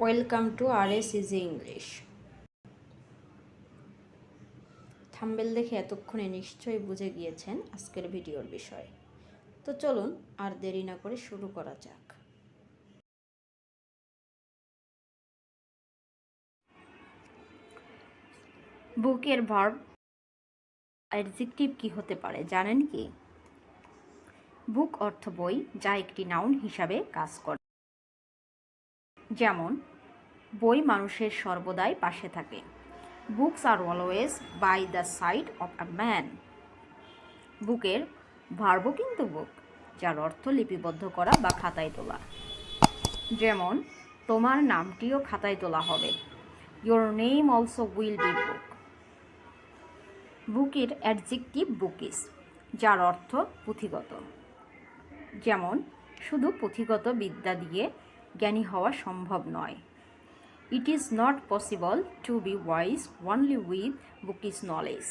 Welcome to RS easy English. Thumbnail দেখে এতক্ষণে নিশ্চয়ই বুঝে গিয়েছেন আজকের ভিডিওর বিষয়। তো চলুন আর দেরি না করে শুরু করা যাক। বুকের ভার্ব অ্যাডজেক্টিভ কি হতে পারে জানেন কি? বুক অর্থ বই, যা একটি নাউন হিসাবে কাজ করে। যেমন বই মানুষের সর্বদাই পাশে থাকে। Books are always by the side of a man. বুকের ভার্বও কিন্তু বুক, যার অর্থ লিপিবদ্ধ করা বা খাতায় তোলা। যেমন তোমার নামটিও খাতায় তোলা হবে। Your name also will be book. বুকের অ্যাডজেক্টিভ বুকিস, যার অর্থ পুঁথিগত। যেমন শুধু পুঁথিগত বিদ্যা দিয়ে জ্ঞানী হওয়া সম্ভব নয়। It is not possible to B wise only with bookish knowledge.